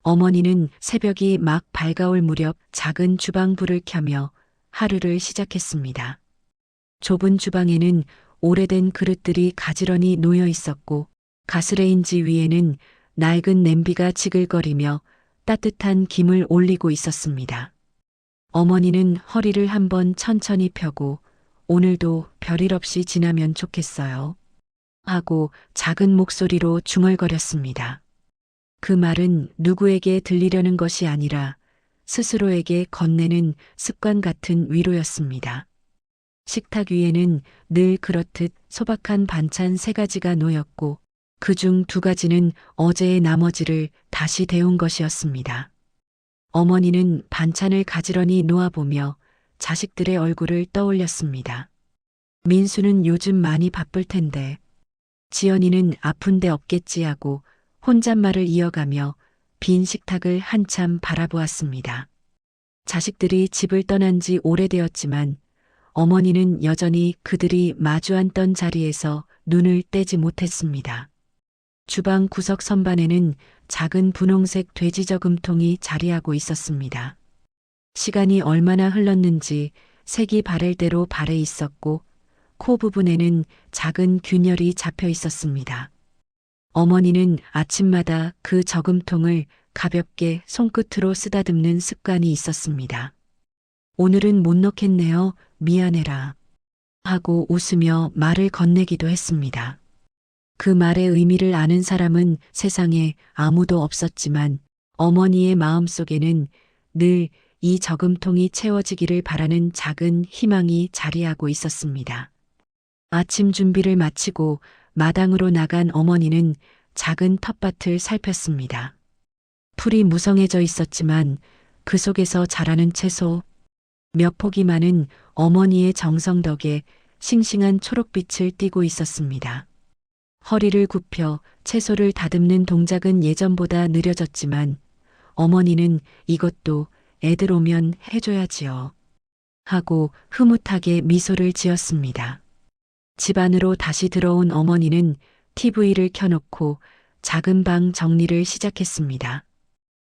어머니는 새벽이 막 밝아올 무렵 작은 주방불을 켜며 하루를 시작했습니다. 좁은 주방에는 오래된 그릇들이 가지런히 놓여 있었고 가스레인지 위에는 낡은 냄비가 지글거리며 따뜻한 김을 올리고 있었습니다. 어머니는 허리를 한번 천천히 펴고 오늘도 별일 없이 지나면 좋겠어요. 하고 작은 목소리로 중얼거렸습니다. 그 말은 누구에게 들리려는 것이 아니라 스스로에게 건네는 습관 같은 위로였습니다. 식탁 위에는 늘 그렇듯 소박한 반찬 3가지가 놓였고 그중 2가지는 어제의 나머지를 다시 데운 것이었습니다. 어머니는 반찬을 가지런히 놓아보며 자식들의 얼굴을 떠올렸습니다. 민수는 요즘 많이 바쁠 텐데 지연이는 아픈 데 없겠지 하고 혼잣말을 이어가며 빈 식탁을 한참 바라보았습니다. 자식들이 집을 떠난 지 오래되었지만 어머니는 여전히 그들이 마주 앉던 자리에서 눈을 떼지 못했습니다. 주방 구석 선반에는 작은 분홍색 돼지 저금통이 자리하고 있었습니다. 시간이 얼마나 흘렀는지 색이 바를 대로 발해 있었고 코 부분에는 작은 균열이 잡혀 있었습니다. 어머니는 아침마다 그 저금통을 가볍게 손끝으로 쓰다듬는 습관이 있었습니다. 오늘은 못 넣겠네요. 미안해라. 하고 웃으며 말을 건네기도 했습니다. 그 말의 의미를 아는 사람은 세상에 아무도 없었지만 어머니의 마음속에는 늘 이 저금통이 채워지기를 바라는 작은 희망이 자리하고 있었습니다. 아침 준비를 마치고 마당으로 나간 어머니는 작은 텃밭을 살폈습니다. 풀이 무성해져 있었지만 그 속에서 자라는 채소 몇 포기 많은 어머니의 정성 덕에 싱싱한 초록빛을 띠고 있었습니다. 허리를 굽혀 채소를 다듬는 동작은 예전보다 느려졌지만 어머니는 이것도 애들 오면 해줘야지요. 하고 흐뭇하게 미소를 지었습니다. 집 안으로 다시 들어온 어머니는 TV를 켜놓고 작은 방 정리를 시작했습니다.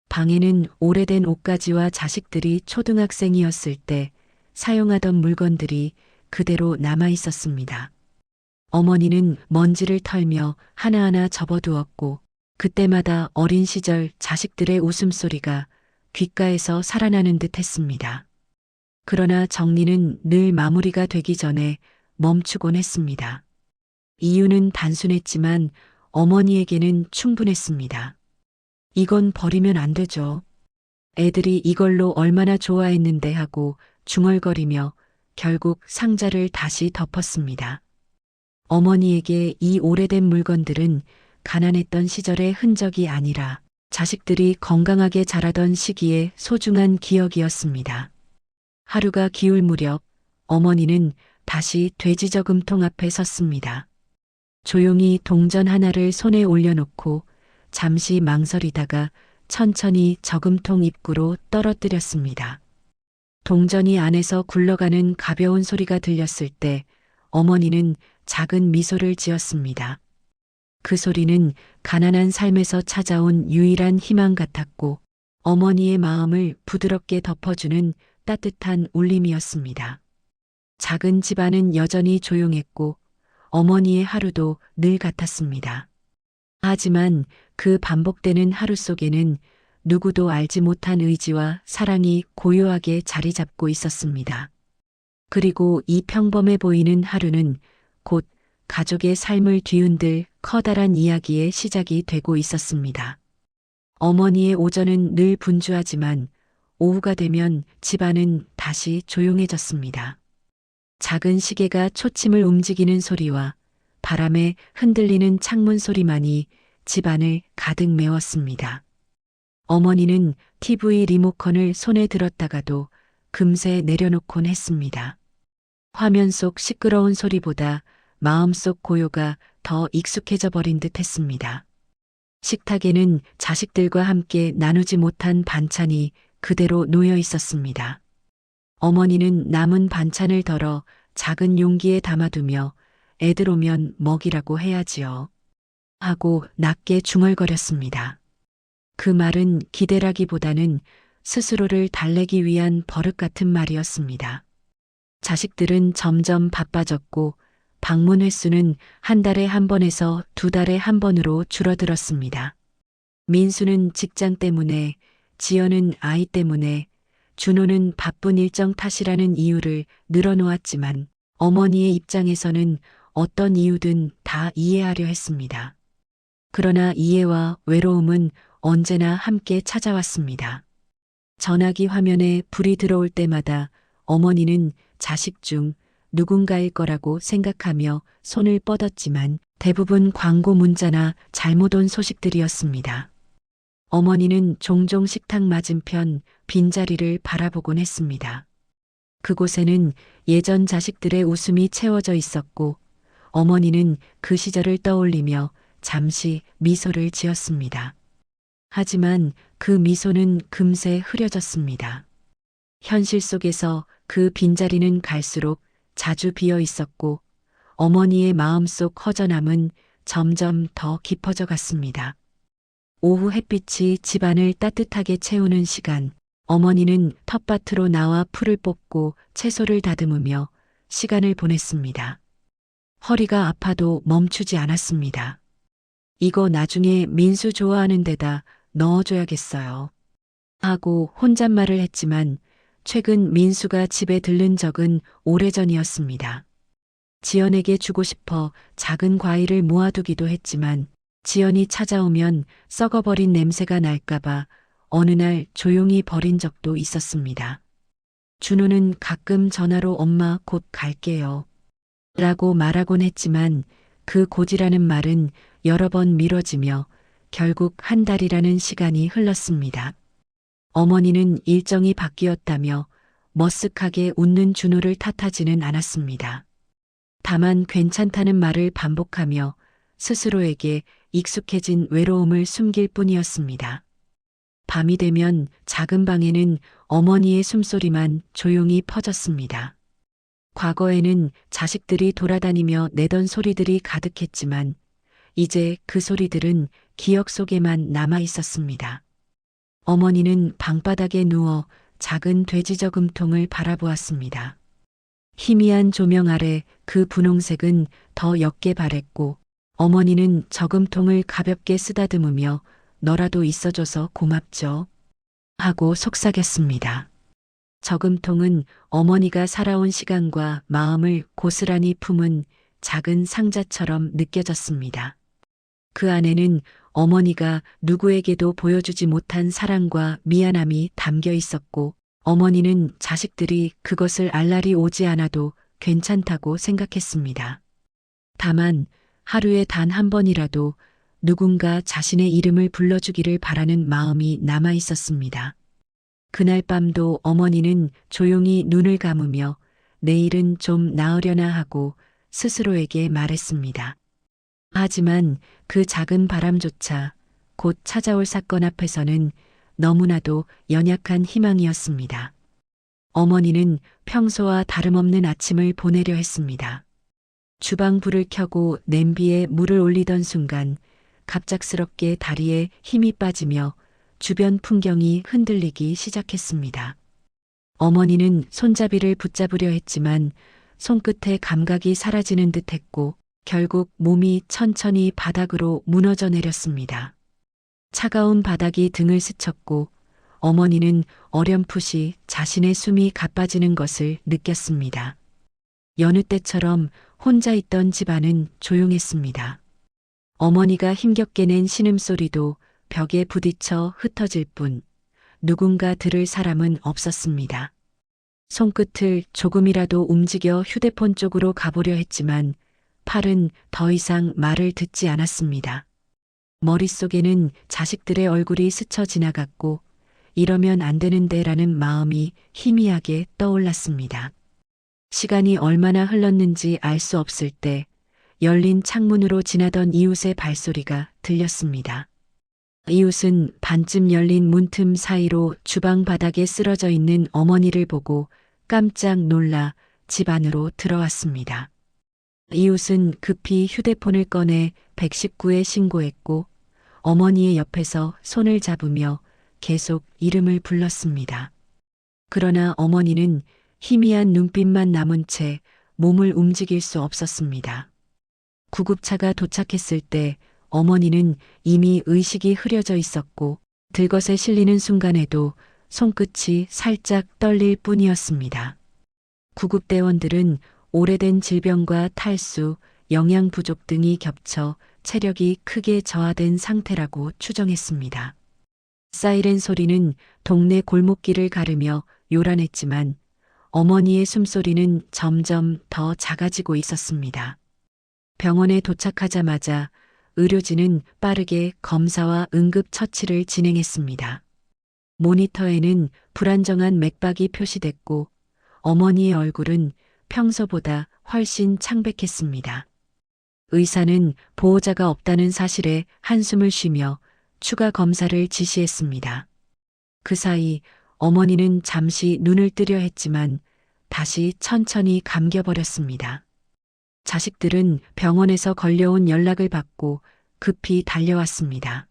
방에는 오래된 옷가지와 자식들이 초등학생이었을 때 사용하던 물건들이 그대로 남아 있었습니다. 어머니는 먼지를 털며 하나하나 접어두었고 그때마다 어린 시절 자식들의 웃음소리가 귓가에서 살아나는 듯 했습니다. 그러나 정리는 늘 마무리가 되기 전에 멈추곤 했습니다. 이유는 단순했지만 어머니에게는 충분했습니다. 이건 버리면 안 되죠. 애들이 이걸로 얼마나 좋아했는데 하고 중얼거리며 결국 상자를 다시 덮었습니다. 어머니에게 이 오래된 물건들은 가난했던 시절의 흔적이 아니라 자식들이 건강하게 자라던 시기의 소중한 기억이었습니다. 하루가 기울 무렵 어머니는 다시 돼지 저금통 앞에 섰습니다. 조용히 동전 하나를 손에 올려놓고 잠시 망설이다가 천천히 저금통 입구로 떨어뜨렸습니다. 동전이 안에서 굴러가는 가벼운 소리가 들렸을 때 어머니는 작은 미소를 지었습니다. 그 소리는 가난한 삶에서 찾아온 유일한 희망 같았고 어머니의 마음을 부드럽게 덮어주는 따뜻한 울림이었습니다. 작은 집안은 여전히 조용했고 어머니의 하루도 늘 같았습니다. 하지만 그 반복되는 하루 속에는 누구도 알지 못한 의지와 사랑이 고요하게 자리 잡고 있었습니다. 그리고 이 평범해 보이는 하루는 곧 가족의 삶을 뒤흔들 커다란 이야기의 시작이 되고 있었습니다. 어머니의 오전은 늘 분주하지만 오후가 되면 집안은 다시 조용해졌습니다. 작은 시계가 초침을 움직이는 소리와 바람에 흔들리는 창문 소리만이 집안을 가득 메웠습니다. 어머니는 TV 리모컨을 손에 들었다가도 금세 내려놓곤 했습니다. 화면 속 시끄러운 소리보다 마음속 고요가 더 익숙해져 버린 듯 했습니다. 식탁에는 자식들과 함께 나누지 못한 반찬이 그대로 놓여 있었습니다. 어머니는 남은 반찬을 덜어 작은 용기에 담아두며 애들 오면 먹이라고 해야지요. 하고 낮게 중얼거렸습니다. 그 말은 기대라기보다는 스스로를 달래기 위한 버릇 같은 말이었습니다. 자식들은 점점 바빠졌고 방문 횟수는 한 달에 한 번에서 두 달에 한 번으로 줄어들었습니다. 민수는 직장 때문에, 지연은 아이 때문에, 준호는 바쁜 일정 탓이라는 이유를 늘어놓았지만 어머니의 입장에서는 어떤 이유든 다 이해하려 했습니다. 그러나 이해와 외로움은 언제나 함께 찾아왔습니다. 전화기 화면에 불이 들어올 때마다 어머니는 자식 중 누군가일 거라고 생각하며 손을 뻗었지만 대부분 광고 문자나 잘못 온 소식들이었습니다. 어머니는 종종 식탁 맞은편 빈자리를 바라보곤 했습니다. 그곳에는 예전 자식들의 웃음이 채워져 있었고 어머니는 그 시절을 떠올리며 잠시 미소를 지었습니다. 하지만 그 미소는 금세 흐려졌습니다. 현실 속에서 그 빈자리는 갈수록 자주 비어 있었고 어머니의 마음속 허전함은 점점 더 깊어져 갔습니다. 오후 햇빛이 집안을 따뜻하게 채우는 시간, 어머니는 텃밭으로 나와 풀을 뽑고 채소를 다듬으며 시간을 보냈습니다. 허리가 아파도 멈추지 않았습니다. 이거 나중에 민수 좋아하는 데다 넣어줘야겠어요. 하고 혼잣말을 했지만 최근 민수가 집에 들른 적은 오래전이었습니다. 지연에게 주고 싶어 작은 과일을 모아두기도 했지만 지연이 찾아오면 썩어버린 냄새가 날까봐 어느 날 조용히 버린 적도 있었습니다. 준호는 가끔 전화로 엄마 곧 갈게요. 라고 말하곤 했지만 그 곧이라는 말은 여러 번 미뤄지며 결국 한 달이라는 시간이 흘렀습니다. 어머니는 일정이 바뀌었다며 머쓱하게 웃는 준호를 탓하지는 않았습니다. 다만 괜찮다는 말을 반복하며 스스로에게 익숙해진 외로움을 숨길 뿐이었습니다. 밤이 되면 작은 방에는 어머니의 숨소리만 조용히 퍼졌습니다. 과거에는 자식들이 돌아다니며 내던 소리들이 가득했지만 이제 그 소리들은 기억 속에만 남아 있었습니다. 어머니는 방바닥에 누워 작은 돼지 저금통을 바라보았습니다. 희미한 조명 아래 그 분홍색은 더 옅게 바랬고 어머니는 저금통을 가볍게 쓰다듬으며 너라도 있어줘서 고맙죠. 하고 속삭였습니다. 저금통은 어머니가 살아온 시간과 마음을 고스란히 품은 작은 상자처럼 느껴졌습니다. 그 안에는 어머니가 누구에게도 보여주지 못한 사랑과 미안함이 담겨 있었고 어머니는 자식들이 그것을 알 날이 오지 않아도 괜찮다고 생각했습니다. 다만 하루에 단 한 번이라도 누군가 자신의 이름을 불러주기를 바라는 마음이 남아 있었습니다. 그날 밤도 어머니는 조용히 눈을 감으며 내일은 좀 나으려나 하고 스스로에게 말했습니다. 하지만 그 작은 바람조차 곧 찾아올 사건 앞에서는 너무나도 연약한 희망이었습니다. 어머니는 평소와 다름없는 아침을 보내려 했습니다. 주방 불을 켜고 냄비에 물을 올리던 순간 갑작스럽게 다리에 힘이 빠지며 주변 풍경이 흔들리기 시작했습니다. 어머니는 손잡이를 붙잡으려 했지만 손끝의 감각이 사라지는 듯 했고 결국 몸이 천천히 바닥으로 무너져 내렸습니다. 차가운 바닥이 등을 스쳤고 어머니는 어렴풋이 자신의 숨이 가빠지는 것을 느꼈습니다. 여느 때처럼 혼자 있던 집안은 조용했습니다. 어머니가 힘겹게 낸 신음소리도 벽에 부딪혀 흩어질 뿐 누군가 들을 사람은 없었습니다. 손끝을 조금이라도 움직여 휴대폰 쪽으로 가보려 했지만 팔은 더 이상 말을 듣지 않았습니다. 머릿속에는 자식들의 얼굴이 스쳐 지나갔고 이러면 안 되는데라는 마음이 희미하게 떠올랐습니다. 시간이 얼마나 흘렀는지 알 수 없을 때 열린 창문으로 지나던 이웃의 발소리가 들렸습니다. 이웃은 반쯤 열린 문틈 사이로 주방 바닥에 쓰러져 있는 어머니를 보고 깜짝 놀라 집 안으로 들어왔습니다. 이웃은 급히 휴대폰을 꺼내 119에 신고했고 어머니의 옆에서 손을 잡으며 계속 이름을 불렀습니다. 그러나 어머니는 희미한 눈빛만 남은 채 몸을 움직일 수 없었습니다. 구급차가 도착했을 때 어머니는 이미 의식이 흐려져 있었고 들것에 실리는 순간에도 손끝이 살짝 떨릴 뿐이었습니다. 구급대원들은 오래된 질병과 탈수, 영양 부족 등이 겹쳐 체력이 크게 저하된 상태라고 추정했습니다. 사이렌 소리는 동네 골목길을 가르며 요란했지만 어머니의 숨소리는 점점 더 작아지고 있었습니다. 병원에 도착하자마자 의료진은 빠르게 검사와 응급처치를 진행했습니다. 모니터에는 불안정한 맥박이 표시됐고 어머니의 얼굴은 평소보다 훨씬 창백했습니다. 의사는 보호자가 없다는 사실에 한숨을 쉬며 추가 검사를 지시했습니다. 그 사이 어머니는 잠시 눈을 뜨려 했지만 다시 천천히 감겨버렸습니다. 자식들은 병원에서 걸려온 연락을 받고 급히 달려왔습니다.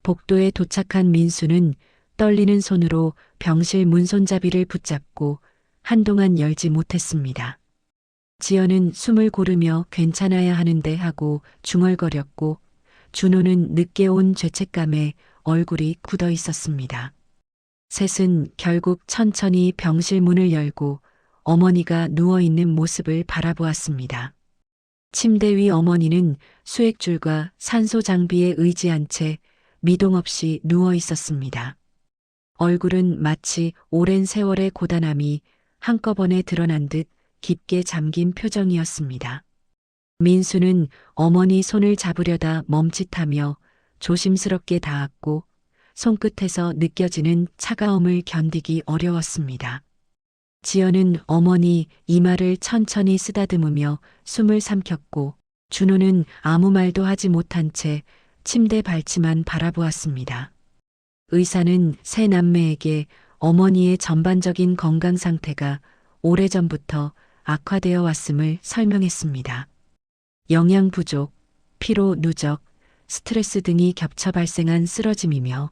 복도에 도착한 민수는 떨리는 손으로 병실 문손잡이를 붙잡고 한동안 열지 못했습니다. 지연은 숨을 고르며 괜찮아야 하는데 하고 중얼거렸고 준호는 늦게 온 죄책감에 얼굴이 굳어 있었습니다. 셋은 결국 천천히 병실 문을 열고 어머니가 누워있는 모습을 바라보았습니다. 침대 위 어머니는 수액줄과 산소 장비에 의지한 채 미동 없이 누워 있었습니다. 얼굴은 마치 오랜 세월의 고단함이 한꺼번에 드러난 듯 깊게 잠긴 표정이었습니다. 민수는 어머니 손을 잡으려다 멈칫하며 조심스럽게 닿았고 손끝에서 느껴지는 차가움을 견디기 어려웠습니다. 지연은 어머니 이마를 천천히 쓰다듬으며 숨을 삼켰고 준호는 아무 말도 하지 못한 채 침대 발치만 바라보았습니다. 의사는 세 남매에게 어머니의 전반적인 건강 상태가 오래전부터 악화되어 왔음을 설명했습니다. 영양 부족, 피로 누적, 스트레스 등이 겹쳐 발생한 쓰러짐이며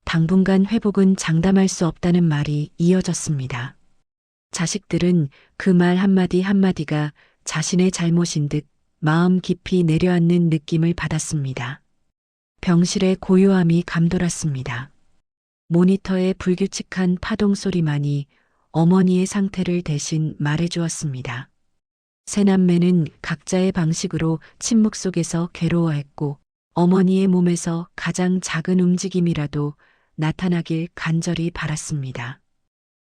당분간 회복은 장담할 수 없다는 말이 이어졌습니다. 자식들은 그 말 한마디 한마디가 자신의 잘못인 듯 마음 깊이 내려앉는 느낌을 받았습니다. 병실의 고요함이 감돌았습니다. 모니터의 불규칙한 파동 소리만이 어머니의 상태를 대신 말해주었습니다. 세 남매는 각자의 방식으로 침묵 속에서 괴로워했고 어머니의 몸에서 가장 작은 움직임이라도 나타나길 간절히 바랐습니다.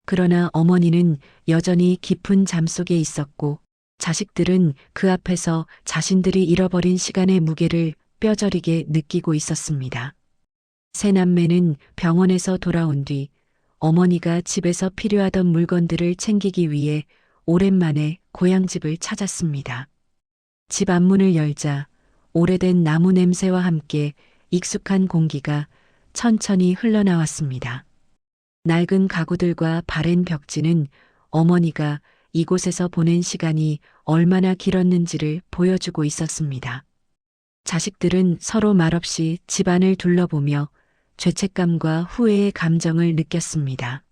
그러나 어머니는 여전히 깊은 잠 속에 있었고 자식들은 그 앞에서 자신들이 잃어버린 시간의 무게를 뼈저리게 느끼고 있었습니다. 세 남매는 병원에서 돌아온 뒤 어머니가 집에서 필요하던 물건들을 챙기기 위해 오랜만에 고향집을 찾았습니다. 집 앞문을 열자 오래된 나무 냄새와 함께 익숙한 공기가 천천히 흘러나왔습니다. 낡은 가구들과 바랜 벽지는 어머니가 이곳에서 보낸 시간이 얼마나 길었는지를 보여주고 있었습니다. 자식들은 서로 말없이 집안을 둘러보며 죄책감과 후회의 감정을 느꼈습니다.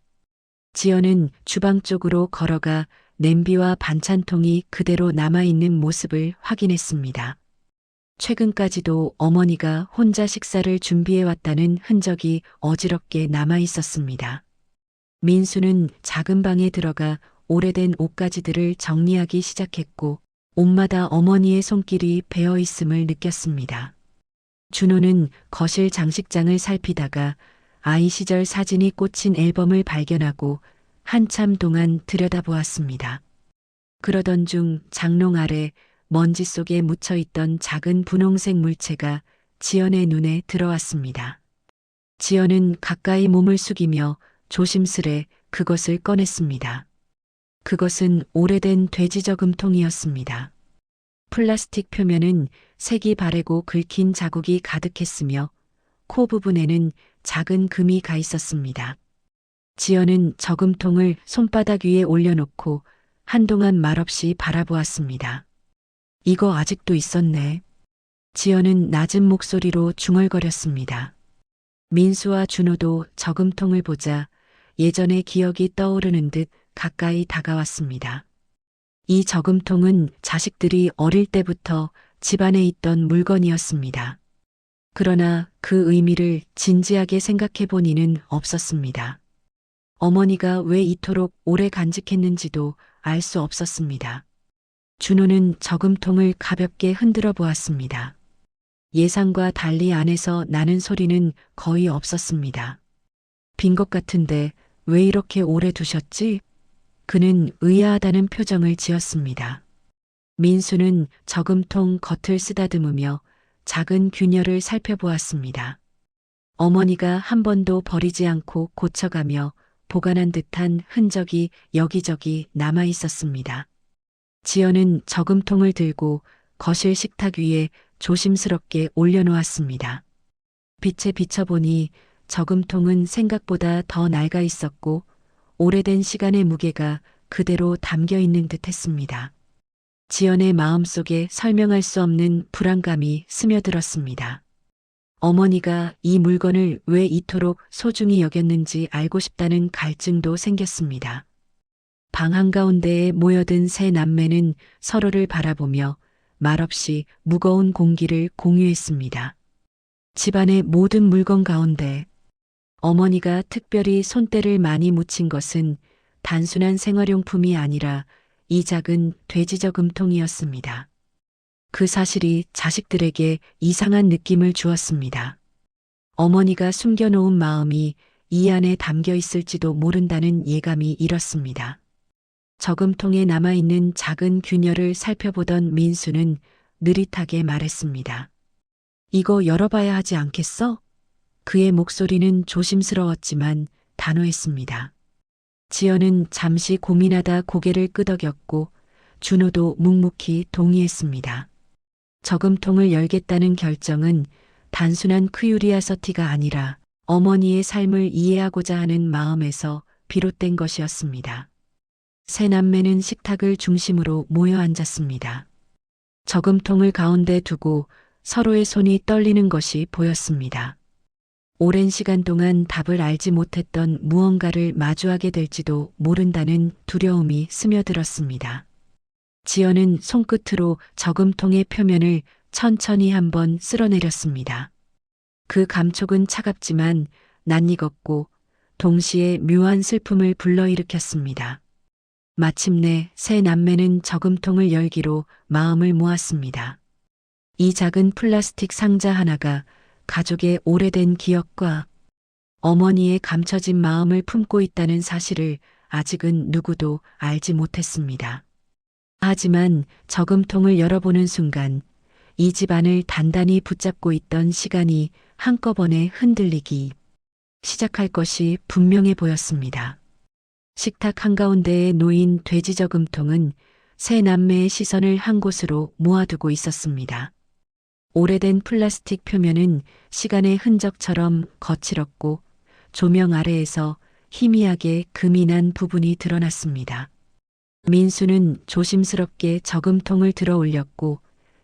지연은 주방 쪽으로 걸어가 냄비와 반찬통이 그대로 남아있는 모습을 확인했습니다. 최근까지도 어머니가 혼자 식사를 준비해왔다는 흔적이 어지럽게 남아있었습니다. 민수는 작은 방에 들어가 오래된 옷가지들을 정리하기 시작했고 옷마다 어머니의 손길이 배어있음을 느꼈습니다. 준호는 거실 장식장을 살피다가 아이 시절 사진이 꽂힌 앨범을 발견하고 한참 동안 들여다보았습니다. 그러던 중 장롱 아래 먼지 속에 묻혀있던 작은 분홍색 물체가 지연의 눈에 들어왔습니다. 지연은 가까이 몸을 숙이며 조심스레 그것을 꺼냈습니다. 그것은 오래된 돼지 저금통이었습니다. 플라스틱 표면은 색이 바래고 긁힌 자국이 가득했으며 코 부분에는 작은 금이 가 있었습니다. 지연은 저금통을 손바닥 위에 올려놓고 한동안 말없이 바라보았습니다. 이거 아직도 있었네. 지연은 낮은 목소리로 중얼거렸습니다. 민수와 준호도 저금통을 보자 예전의 기억이 떠오르는 듯 가까이 다가왔습니다. 이 저금통은 자식들이 어릴 때부터 집안에 있던 물건이었습니다. 그러나 그 의미를 진지하게 생각해 본 이는 없었습니다. 어머니가 왜 이토록 오래 간직했는지도 알 수 없었습니다. 준호는 저금통을 가볍게 흔들어 보았습니다. 예상과 달리 안에서 나는 소리는 거의 없었습니다. 빈 것 같은데 왜 이렇게 오래 두셨지? 그는 의아하다는 표정을 지었습니다. 민수는 저금통 겉을 쓰다듬으며 작은 균열을 살펴보았습니다. 어머니가 한 번도 버리지 않고 고쳐가며 보관한 듯한 흔적이 여기저기 남아 있었습니다. 지연은 저금통을 들고 거실 식탁 위에 조심스럽게 올려놓았습니다. 빛에 비춰보니 저금통은 생각보다 더 낡아 있었고 오래된 시간의 무게가 그대로 담겨 있는 듯 했습니다. 지연의 마음속에 설명할 수 없는 불안감이 스며들었습니다. 어머니가 이 물건을 왜 이토록 소중히 여겼는지 알고 싶다는 갈증도 생겼습니다. 방 한가운데에 모여든 세 남매는 서로를 바라보며 말없이 무거운 공기를 공유했습니다. 집안의 모든 물건 가운데 어머니가 특별히 손때를 많이 묻힌 것은 단순한 생활용품이 아니라 이 작은 돼지 저금통이었습니다. 그 사실이 자식들에게 이상한 느낌을 주었습니다. 어머니가 숨겨놓은 마음이 이 안에 담겨 있을지도 모른다는 예감이 일었습니다. 저금통에 남아있는 작은 균열을 살펴보던 민수는 느릿하게 말했습니다. 이거 열어봐야 하지 않겠어? 그의 목소리는 조심스러웠지만 단호했습니다. 지연은 잠시 고민하다 고개를 끄덕였고 준호도 묵묵히 동의했습니다. 저금통을 열겠다는 결정은 단순한 큐리아서티가 아니라 어머니의 삶을 이해하고자 하는 마음에서 비롯된 것이었습니다. 세 남매는 식탁을 중심으로 모여 앉았습니다. 저금통을 가운데 두고 서로의 손이 떨리는 것이 보였습니다. 오랜 시간 동안 답을 알지 못했던 무언가를 마주하게 될지도 모른다는 두려움이 스며들었습니다. 지연은 손끝으로 저금통의 표면을 천천히 한번 쓸어내렸습니다. 그 감촉은 차갑지만 낯익었고 동시에 묘한 슬픔을 불러일으켰습니다. 마침내 세 남매는 저금통을 열기로 마음을 모았습니다. 이 작은 플라스틱 상자 하나가 가족의 오래된 기억과 어머니의 감춰진 마음을 품고 있다는 사실을 아직은 누구도 알지 못했습니다. 하지만 저금통을 열어보는 순간 이 집안을 단단히 붙잡고 있던 시간이 한꺼번에 흔들리기 시작할 것이 분명해 보였습니다. 식탁 한가운데에 놓인 돼지 저금통은 세 남매의 시선을 한 곳으로 모아두고 있었습니다. 오래된 플라스틱 표면은 시간의 흔적처럼 거칠었고 조명 아래에서 희미하게 금이 난 부분이 드러났습니다. 민수는 조심스럽게 저금통을 들어 올렸고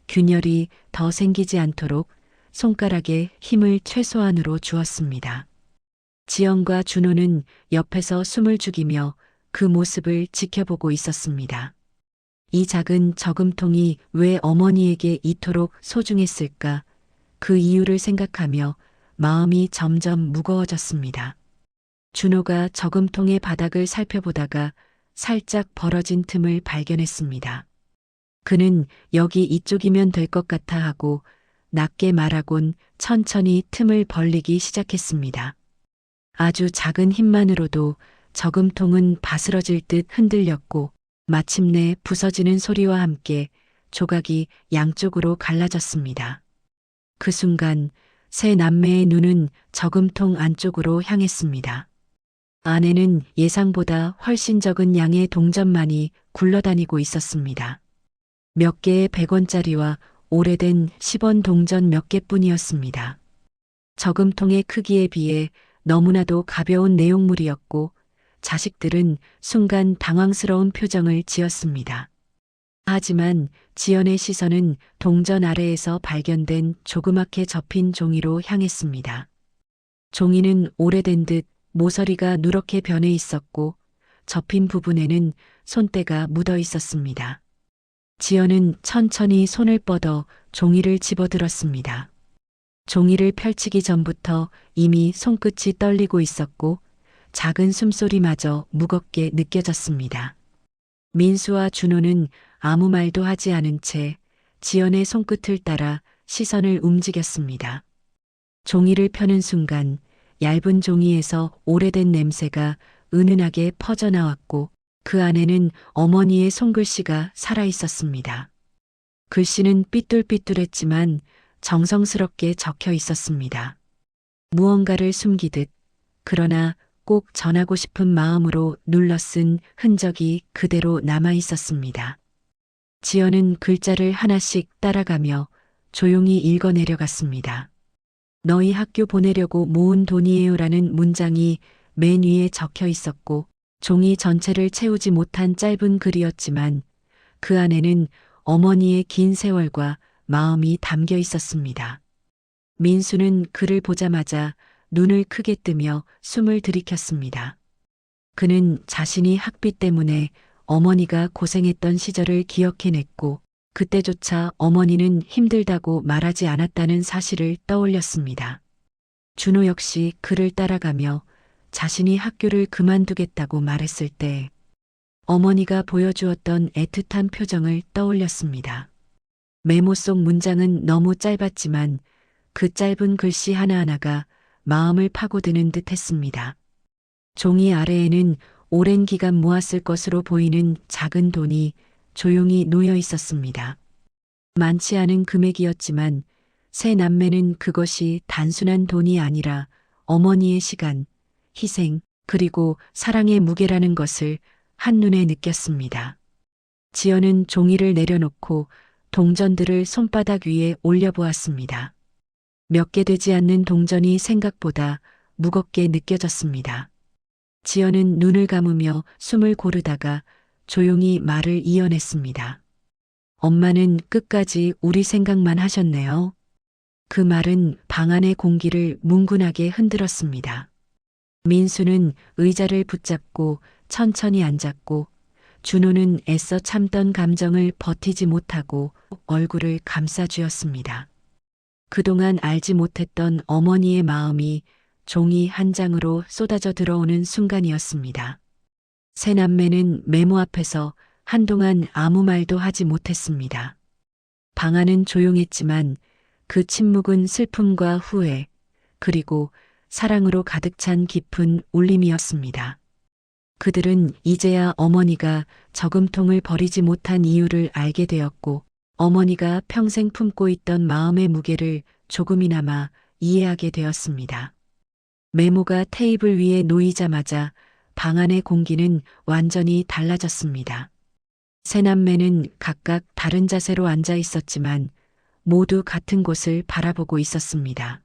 균열이 더 생기지 않도록 손가락에 힘을 최소한으로 주었습니다. 지연과 준호는 옆에서 숨을 죽이며 그 모습을 지켜보고 있었습니다. 이 작은 저금통이 왜 어머니에게 이토록 소중했을까? 그 이유를 생각하며 마음이 점점 무거워졌습니다. 준호가 저금통의 바닥을 살펴보다가 살짝 벌어진 틈을 발견했습니다. 그는 여기 이쪽이면 될 것 같아 하고 낮게 말하곤 천천히 틈을 벌리기 시작했습니다. 아주 작은 힘만으로도 저금통은 바스러질 듯 흔들렸고 마침내 부서지는 소리와 함께 조각이 양쪽으로 갈라졌습니다. 그 순간 세 남매의 눈은 저금통 안쪽으로 향했습니다. 안에는 예상보다 훨씬 적은 양의 동전만이 굴러다니고 있었습니다. 몇 개의 100원짜리와 오래된 10원 동전 몇 개뿐이었습니다. 저금통의 크기에 비해 너무나도 가벼운 내용물이었고 자식들은 순간 당황스러운 표정을 지었습니다. 하지만 지연의 시선은 동전 아래에서 발견된 조그맣게 접힌 종이로 향했습니다. 종이는 오래된 듯 모서리가 누렇게 변해 있었고 접힌 부분에는 손때가 묻어 있었습니다. 지연은 천천히 손을 뻗어 종이를 집어들었습니다. 종이를 펼치기 전부터 이미 손끝이 떨리고 있었고 작은 숨소리마저 무겁게 느껴졌습니다. 민수와 준호는 아무 말도 하지 않은 채 지연의 손끝을 따라 시선을 움직였습니다. 종이를 펴는 순간 얇은 종이에서 오래된 냄새가 은은하게 퍼져나왔고 그 안에는 어머니의 손글씨가 살아 있었습니다. 글씨는 삐뚤삐뚤했지만 정성스럽게 적혀 있었습니다. 무언가를 숨기듯 그러나 꼭 전하고 싶은 마음으로 눌러 쓴 흔적이 그대로 남아 있었습니다. 지연은 글자를 하나씩 따라가며 조용히 읽어내려갔습니다. 너희 학교 보내려고 모은 돈이에요라는 문장이 맨 위에 적혀 있었고 종이 전체를 채우지 못한 짧은 글이었지만 그 안에는 어머니의 긴 세월과 마음이 담겨 있었습니다. 민수는 글을 보자마자 눈을 크게 뜨며 숨을 들이켰습니다. 그는 자신이 학비 때문에 어머니가 고생했던 시절을 기억해냈고 그때조차 어머니는 힘들다고 말하지 않았다는 사실을 떠올렸습니다. 준호 역시 그를 따라가며 자신이 학교를 그만두겠다고 말했을 때 어머니가 보여주었던 애틋한 표정을 떠올렸습니다. 메모 속 문장은 너무 짧았지만 그 짧은 글씨 하나하나가 마음을 파고드는 듯 했습니다. 종이 아래에는 오랜 기간 모았을 것으로 보이는 작은 돈이 조용히 놓여 있었습니다. 많지 않은 금액이었지만 세 남매는 그것이 단순한 돈이 아니라 어머니의 시간, 희생, 그리고 사랑의 무게라는 것을 한눈에 느꼈습니다. 지연은 종이를 내려놓고 동전들을 손바닥 위에 올려보았습니다. 몇 개 되지 않는 동전이 생각보다 무겁게 느껴졌습니다. 지연은 눈을 감으며 숨을 고르다가 조용히 말을 이어냈습니다. 엄마는 끝까지 우리 생각만 하셨네요. 그 말은 방 안의 공기를 뭉근하게 흔들었습니다. 민수는 의자를 붙잡고 천천히 앉았고 준호는 애써 참던 감정을 버티지 못하고 얼굴을 감싸쥐었습니다. 그동안 알지 못했던 어머니의 마음이 종이 한 장으로 쏟아져 들어오는 순간이었습니다. 세 남매는 메모 앞에서 한동안 아무 말도 하지 못했습니다. 방 안은 조용했지만 그 침묵은 슬픔과 후회, 그리고 사랑으로 가득 찬 깊은 울림이었습니다. 그들은 이제야 어머니가 저금통을 버리지 못한 이유를 알게 되었고 어머니가 평생 품고 있던 마음의 무게를 조금이나마 이해하게 되었습니다. 메모가 테이블 위에 놓이자마자 방 안의 공기는 완전히 달라졌습니다. 세 남매는 각각 다른 자세로 앉아 있었지만 모두 같은 곳을 바라보고 있었습니다.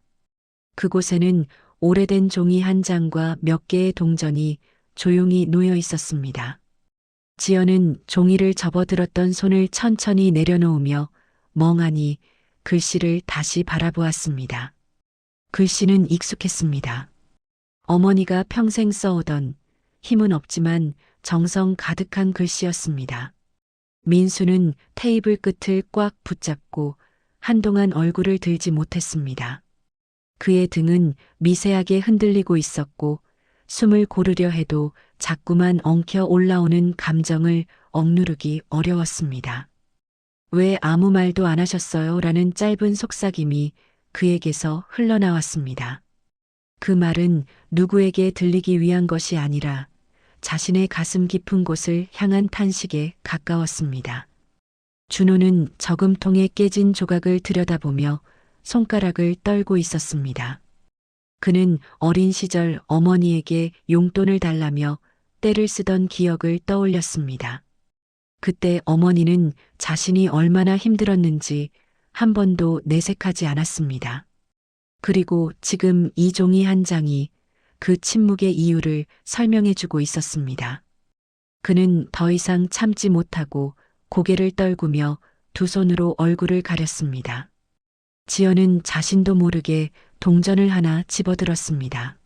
그곳에는 오래된 종이 한 장과 몇 개의 동전이 조용히 놓여 있었습니다. 지연은 종이를 접어들었던 손을 천천히 내려놓으며 멍하니 글씨를 다시 바라보았습니다. 글씨는 익숙했습니다. 어머니가 평생 써오던 힘은 없지만 정성 가득한 글씨였습니다. 민수는 테이블 끝을 꽉 붙잡고 한동안 얼굴을 들지 못했습니다. 그의 등은 미세하게 흔들리고 있었고 숨을 고르려 해도 자꾸만 엉켜 올라오는 감정을 억누르기 어려웠습니다. 왜 아무 말도 안 하셨어요? 라는 짧은 속삭임이 그에게서 흘러나왔습니다. 그 말은 누구에게 들리기 위한 것이 아니라 자신의 가슴 깊은 곳을 향한 탄식에 가까웠습니다. 준호는 저금통에 깨진 조각을 들여다보며 손가락을 떨고 있었습니다. 그는 어린 시절 어머니에게 용돈을 달라며 떼를 쓰던 기억을 떠올렸습니다. 그때 어머니는 자신이 얼마나 힘들었는지 한 번도 내색하지 않았습니다. 그리고 지금 이 종이 한 장이 그 침묵의 이유를 설명해주고 있었습니다. 그는 더 이상 참지 못하고 고개를 떨구며 두 손으로 얼굴을 가렸습니다. 지연은 자신도 모르게 동전을 하나 집어들었습니다.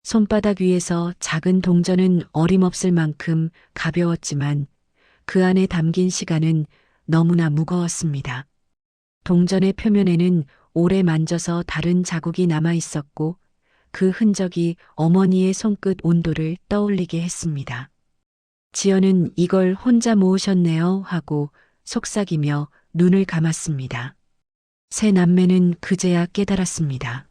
손바닥 위에서 작은 동전은 어림없을 만큼 가벼웠지만 그 안에 담긴 시간은 너무나 무거웠습니다. 동전의 표면에는 오래 만져서 다른 자국이 남아 있었고 그 흔적이 어머니의 손끝 온도를 떠올리게 했습니다. 지연은 이걸 혼자 모으셨네요 하고 속삭이며 눈을 감았습니다. 세 남매는 그제야 깨달았습니다.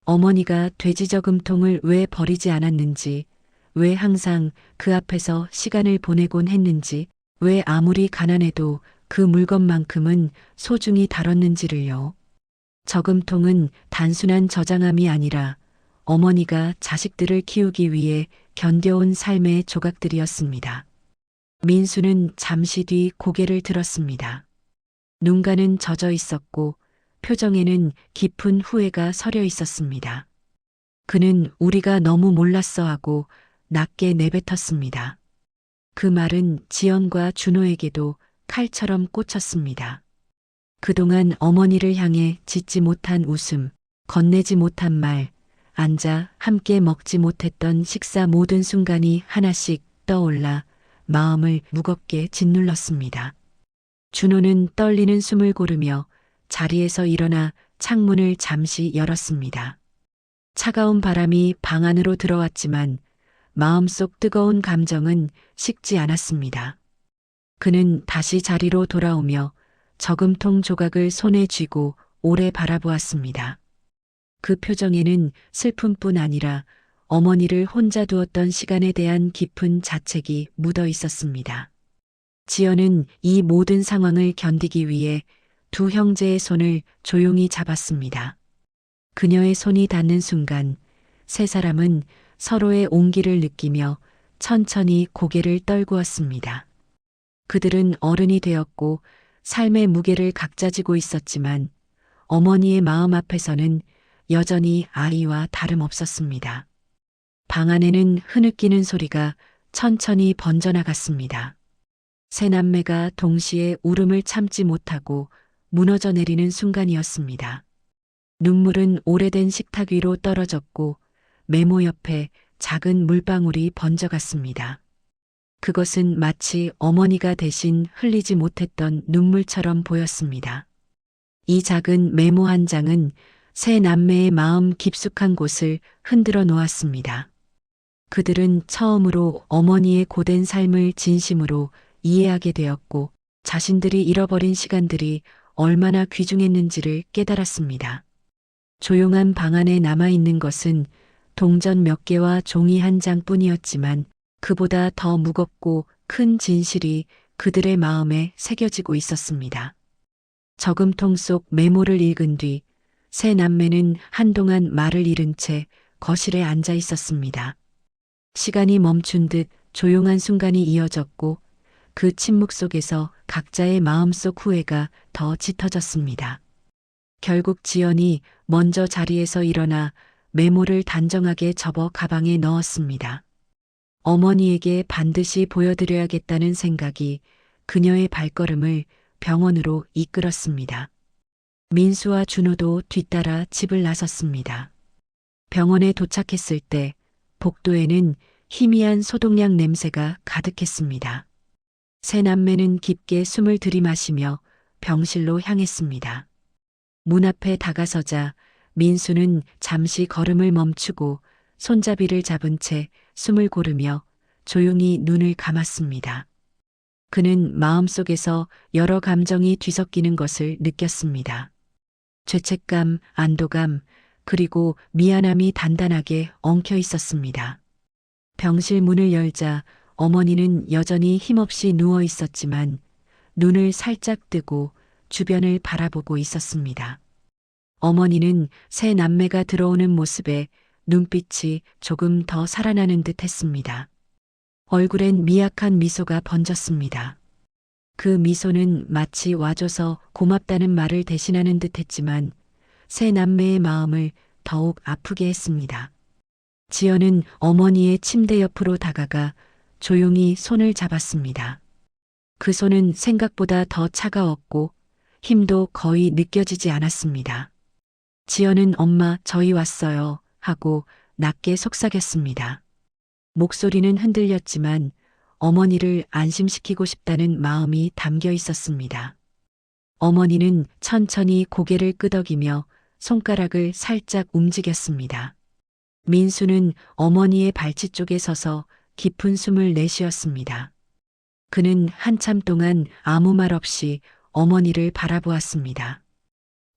어머니가 돼지 저금통을 왜 버리지 않았는지, 왜 항상 그 앞에서 시간을 보내곤 했는지, 왜 아무리 가난해도 그 물건만큼은 소중히 다뤘는지를요. 저금통은 단순한 저장함이 아니라 어머니가 자식들을 키우기 위해 견뎌온 삶의 조각들이었습니다. 민수는 잠시 뒤 고개를 들었습니다. 눈가는 젖어 있었고 표정에는 깊은 후회가 서려 있었습니다. 그는 우리가 너무 몰랐어 하고 낮게 내뱉었습니다. 그 말은 지연과 준호에게도 칼처럼 꽂혔습니다. 그동안 어머니를 향해 짓지 못한 웃음, 건네지 못한 말, 앉아 함께 먹지 못했던 식사 모든 순간이 하나씩 떠올라 마음을 무겁게 짓눌렀습니다. 준호는 떨리는 숨을 고르며 자리에서 일어나 창문을 잠시 열었습니다. 차가운 바람이 방 안으로 들어왔지만 마음속 뜨거운 감정은 식지 않았습니다. 그는 다시 자리로 돌아오며 저금통 조각을 손에 쥐고 오래 바라보았습니다. 그 표정에는 슬픔뿐 아니라 어머니를 혼자 두었던 시간에 대한 깊은 자책이 묻어 있었습니다. 지연은 이 모든 상황을 견디기 위해 두 형제의 손을 조용히 잡았습니다. 그녀의 손이 닿는 순간 세 사람은 서로의 온기를 느끼며 천천히 고개를 떨구었습니다. 그들은 어른이 되었고 삶의 무게를 각자 지고 있었지만 어머니의 마음 앞에서는 여전히 아이와 다름없었습니다. 방 안에는 흐느끼는 소리가 천천히 번져나갔습니다. 세 남매가 동시에 울음을 참지 못하고 무너져 내리는 순간이었습니다. 눈물은 오래된 식탁 위로 떨어졌고 메모 옆에 작은 물방울이 번져갔습니다. 그것은 마치 어머니가 대신 흘리지 못했던 눈물처럼 보였습니다. 이 작은 메모 한 장은 세 남매의 마음 깊숙한 곳을 흔들어 놓았습니다. 그들은 처음으로 어머니의 고된 삶을 진심으로 이해하게 되었고 자신들이 잃어버린 시간들이 얼마나 귀중했는지를 깨달았습니다. 조용한 방 안에 남아있는 것은 동전 몇 개와 종이 한 장뿐이었지만 그보다 더 무겁고 큰 진실이 그들의 마음에 새겨지고 있었습니다. 저금통 속 메모를 읽은 뒤 세 남매는 한동안 말을 잃은 채 거실에 앉아 있었습니다. 시간이 멈춘 듯 조용한 순간이 이어졌고 그 침묵 속에서 각자의 마음속 후회가 더 짙어졌습니다. 결국 지연이 먼저 자리에서 일어나 메모를 단정하게 접어 가방에 넣었습니다. 어머니에게 반드시 보여드려야겠다는 생각이 그녀의 발걸음을 병원으로 이끌었습니다. 민수와 준호도 뒤따라 집을 나섰습니다. 병원에 도착했을 때 복도에는 희미한 소독약 냄새가 가득했습니다. 세 남매는 깊게 숨을 들이마시며 병실로 향했습니다. 문 앞에 다가서자 민수는 잠시 걸음을 멈추고 손잡이를 잡은 채 숨을 고르며 조용히 눈을 감았습니다. 그는 마음속에서 여러 감정이 뒤섞이는 것을 느꼈습니다. 죄책감, 안도감, 그리고 미안함이 단단하게 엉켜 있었습니다. 병실 문을 열자 어머니는 여전히 힘없이 누워 있었지만 눈을 살짝 뜨고 주변을 바라보고 있었습니다. 어머니는 세 남매가 들어오는 모습에 눈빛이 조금 더 살아나는 듯 했습니다. 얼굴엔 미약한 미소가 번졌습니다. 그 미소는 마치 와줘서 고맙다는 말을 대신하는 듯 했지만 세 남매의 마음을 더욱 아프게 했습니다. 지연은 어머니의 침대 옆으로 다가가 조용히 손을 잡았습니다. 그 손은 생각보다 더 차가웠고 힘도 거의 느껴지지 않았습니다. 지연은 엄마, 저희 왔어요 하고 낮게 속삭였습니다. 목소리는 흔들렸지만 어머니를 안심시키고 싶다는 마음이 담겨 있었습니다. 어머니는 천천히 고개를 끄덕이며 손가락을 살짝 움직였습니다. 민수는 어머니의 발치 쪽에 서서 깊은 숨을 내쉬었습니다. 그는 한참 동안 아무 말 없이 어머니를 바라보았습니다.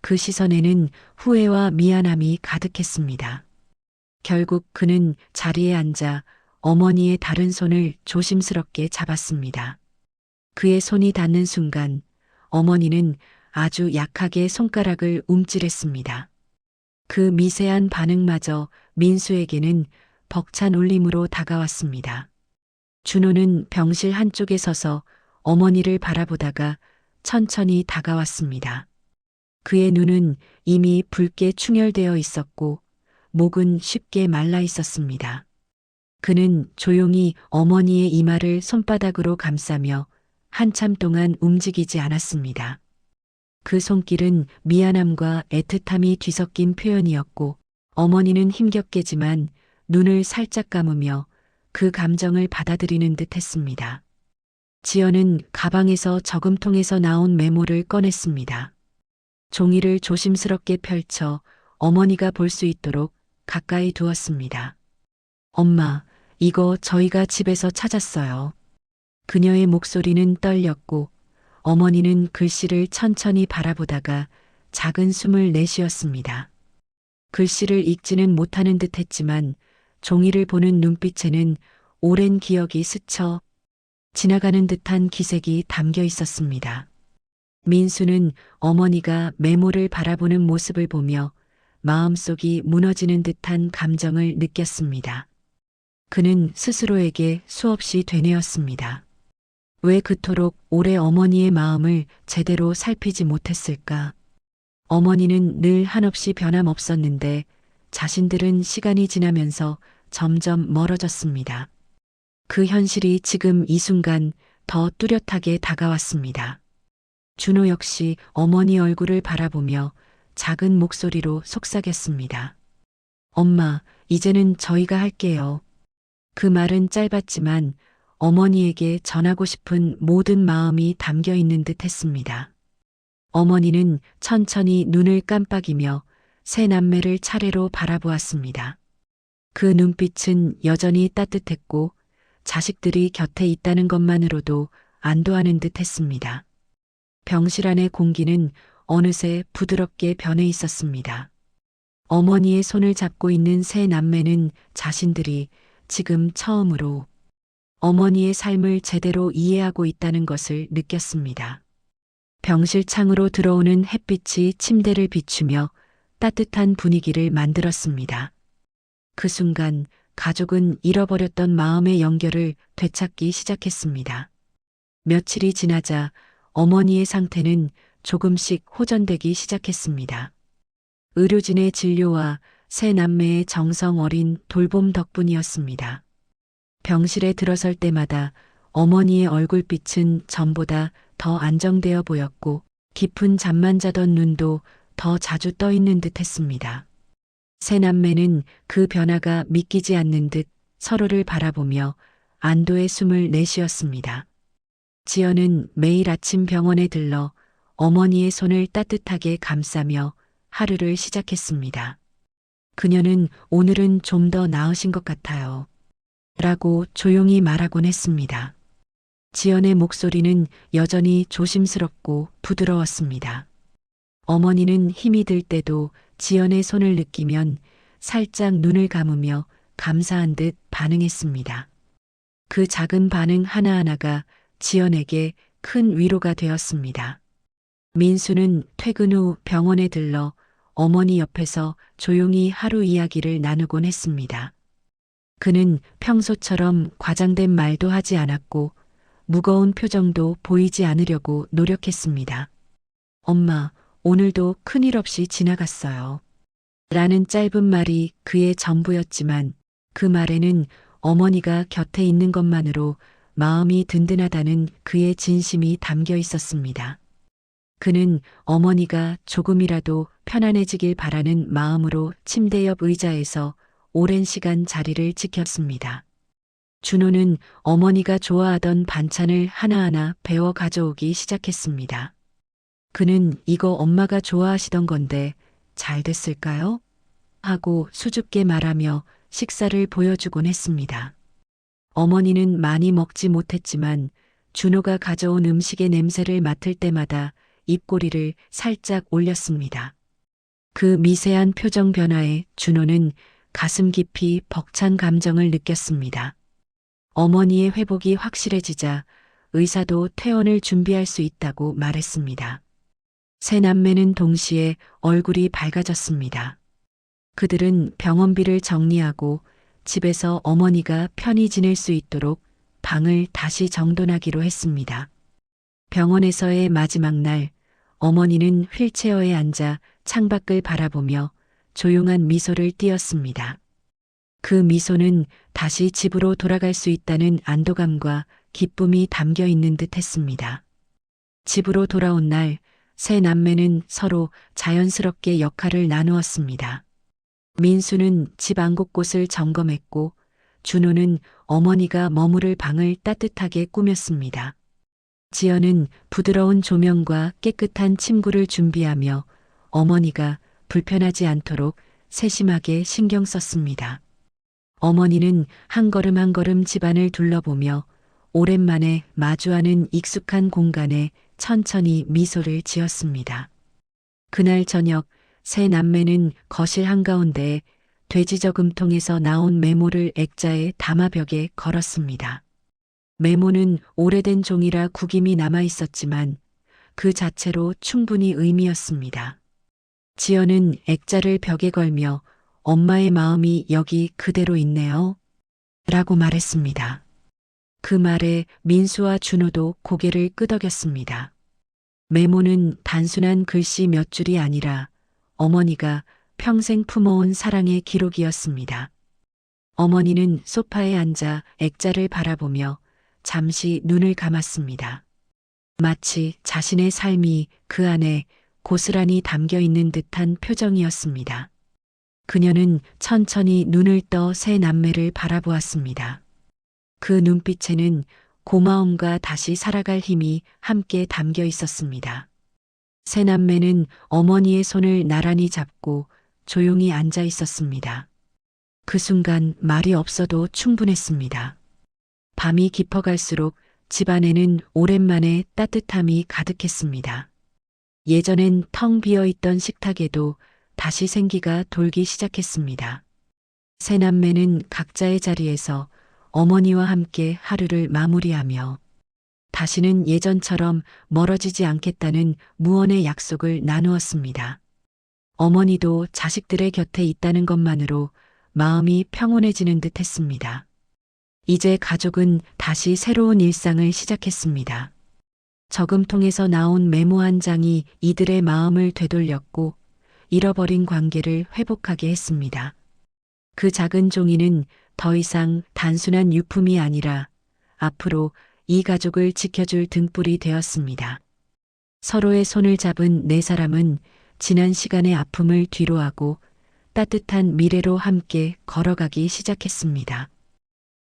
그 시선에는 후회와 미안함이 가득했습니다. 결국 그는 자리에 앉아 어머니의 다른 손을 조심스럽게 잡았습니다. 그의 손이 닿는 순간 어머니는 아주 약하게 손가락을 움찔했습니다. 그 미세한 반응마저 민수에게는 벅찬 울림으로 다가왔습니다. 준호는 병실 한쪽에 서서 어머니를 바라보다가 천천히 다가왔습니다. 그의 눈은 이미 붉게 충혈되어 있었고 목은 쉽게 말라 있었습니다. 그는 조용히 어머니의 이마를 손바닥으로 감싸며 한참 동안 움직이지 않았습니다. 그 손길은 미안함과 애틋함이 뒤섞인 표현이었고 어머니는 힘겹게지만 눈을 살짝 감으며 그 감정을 받아들이는 듯 했습니다. 지연은 가방에서 저금통에서 나온 메모를 꺼냈습니다. 종이를 조심스럽게 펼쳐 어머니가 볼 수 있도록 가까이 두었습니다. 엄마, 이거 저희가 집에서 찾았어요. 그녀의 목소리는 떨렸고 어머니는 글씨를 천천히 바라보다가 작은 숨을 내쉬었습니다. 글씨를 읽지는 못하는 듯 했지만 종이를 보는 눈빛에는 오랜 기억이 스쳐 지나가는 듯한 기색이 담겨 있었습니다. 민수는 어머니가 메모를 바라보는 모습을 보며 마음속이 무너지는 듯한 감정을 느꼈습니다. 그는 스스로에게 수없이 되뇌었습니다. 왜 그토록 오래 어머니의 마음을 제대로 살피지 못했을까? 어머니는 늘 한없이 변함없었는데 자신들은 시간이 지나면서 점점 멀어졌습니다. 그 현실이 지금 이 순간 더 뚜렷하게 다가왔습니다. 준호 역시 어머니 얼굴을 바라보며 작은 목소리로 속삭였습니다. 엄마, 이제는 저희가 할게요. 그 말은 짧았지만 어머니에게 전하고 싶은 모든 마음이 담겨 있는 듯 했습니다. 어머니는 천천히 눈을 깜빡이며 세 남매를 차례로 바라보았습니다. 그 눈빛은 여전히 따뜻했고 자식들이 곁에 있다는 것만으로도 안도하는 듯 했습니다. 병실 안의 공기는 어느새 부드럽게 변해 있었습니다. 어머니의 손을 잡고 있는 세 남매는 자신들이 지금 처음으로 어머니의 삶을 제대로 이해하고 있다는 것을 느꼈습니다. 병실 창으로 들어오는 햇빛이 침대를 비추며 따뜻한 분위기를 만들었습니다. 그 순간 가족은 잃어버렸던 마음의 연결을 되찾기 시작했습니다. 며칠이 지나자 어머니의 상태는 조금씩 호전되기 시작했습니다. 의료진의 진료와 세 남매의 정성 어린 돌봄 덕분이었습니다. 병실에 들어설 때마다 어머니의 얼굴빛은 전보다 더 안정되어 보였고 깊은 잠만 자던 눈도 더 자주 떠 있는 듯 했습니다. 세 남매는 그 변화가 믿기지 않는 듯 서로를 바라보며 안도의 숨을 내쉬었습니다. 지연은 매일 아침 병원에 들러 어머니의 손을 따뜻하게 감싸며 하루를 시작했습니다. 그녀는 오늘은 좀 더 나으신 것 같아요. 라고 조용히 말하곤 했습니다. 지연의 목소리는 여전히 조심스럽고 부드러웠습니다. 어머니는 힘이 들 때도 지연의 손을 느끼면 살짝 눈을 감으며 감사한 듯 반응했습니다. 그 작은 반응 하나하나가 지연에게 큰 위로가 되었습니다. 민수는 퇴근 후 병원에 들러 어머니 옆에서 조용히 하루 이야기를 나누곤 했습니다. 그는 평소처럼 과장된 말도 하지 않았고 무거운 표정도 보이지 않으려고 노력했습니다. 엄마, 오늘도 큰일 없이 지나갔어요. 라는 짧은 말이 그의 전부였지만 그 말에는 어머니가 곁에 있는 것만으로 마음이 든든하다는 그의 진심이 담겨 있었습니다. 그는 어머니가 조금이라도 편안해지길 바라는 마음으로 침대 옆 의자에서 오랜 시간 자리를 지켰습니다. 준호는 어머니가 좋아하던 반찬을 하나하나 배워 가져오기 시작했습니다. 그는 이거 엄마가 좋아하시던 건데 잘 됐을까요? 하고 수줍게 말하며 식사를 보여주곤 했습니다. 어머니는 많이 먹지 못했지만 준호가 가져온 음식의 냄새를 맡을 때마다 입꼬리를 살짝 올렸습니다. 그 미세한 표정 변화에 준호는 가슴 깊이 벅찬 감정을 느꼈습니다. 어머니의 회복이 확실해지자 의사도 퇴원을 준비할 수 있다고 말했습니다. 세 남매는 동시에 얼굴이 밝아졌습니다. 그들은 병원비를 정리하고 집에서 어머니가 편히 지낼 수 있도록 방을 다시 정돈하기로 했습니다. 병원에서의 마지막 날, 어머니는 휠체어에 앉아 창밖을 바라보며 조용한 미소를 띄었습니다. 그 미소는 다시 집으로 돌아갈 수 있다는 안도감과 기쁨이 담겨 있는 듯 했습니다. 집으로 돌아온 날, 세 남매는 서로 자연스럽게 역할을 나누었습니다. 민수는 집 안 곳곳을 점검했고, 준호는 어머니가 머무를 방을 따뜻하게 꾸몄습니다. 지연은 부드러운 조명과 깨끗한 침구를 준비하며 어머니가 불편하지 않도록 세심하게 신경 썼습니다. 어머니는 한 걸음 한 걸음 집안을 둘러보며 오랜만에 마주하는 익숙한 공간에 천천히 미소를 지었습니다. 그날 저녁 세 남매는 거실 한가운데에 돼지 저금통에서 나온 메모를 액자에 담아 벽에 걸었습니다. 메모는 오래된 종이라 구김이 남아 있었지만 그 자체로 충분히 의미였습니다. 지연은 액자를 벽에 걸며 엄마의 마음이 여기 그대로 있네요. 라고 말했습니다. 그 말에 민수와 준호도 고개를 끄덕였습니다. 메모는 단순한 글씨 몇 줄이 아니라 어머니가 평생 품어온 사랑의 기록이었습니다. 어머니는 소파에 앉아 액자를 바라보며 잠시 눈을 감았습니다. 마치 자신의 삶이 그 안에 고스란히 담겨 있는 듯한 표정이었습니다. 그녀는 천천히 눈을 떠 세 남매를 바라보았습니다. 그 눈빛에는 고마움과 다시 살아갈 힘이 함께 담겨 있었습니다. 세 남매는 어머니의 손을 나란히 잡고 조용히 앉아 있었습니다. 그 순간 말이 없어도 충분했습니다. 밤이 깊어갈수록 집안에는 오랜만에 따뜻함이 가득했습니다. 예전엔 텅 비어 있던 식탁에도 다시 생기가 돌기 시작했습니다. 세 남매는 각자의 자리에서 어머니와 함께 하루를 마무리하며 다시는 예전처럼 멀어지지 않겠다는 무언의 약속을 나누었습니다. 어머니도 자식들의 곁에 있다는 것만으로 마음이 평온해지는 듯 했습니다. 이제 가족은 다시 새로운 일상을 시작했습니다. 저금통에서 나온 메모 한 장이 이들의 마음을 되돌렸고 잃어버린 관계를 회복하게 했습니다. 그 작은 종이는 더 이상 단순한 유품이 아니라 앞으로 이 가족을 지켜줄 등불이 되었습니다. 서로의 손을 잡은 네 사람은 지난 시간의 아픔을 뒤로하고 따뜻한 미래로 함께 걸어가기 시작했습니다.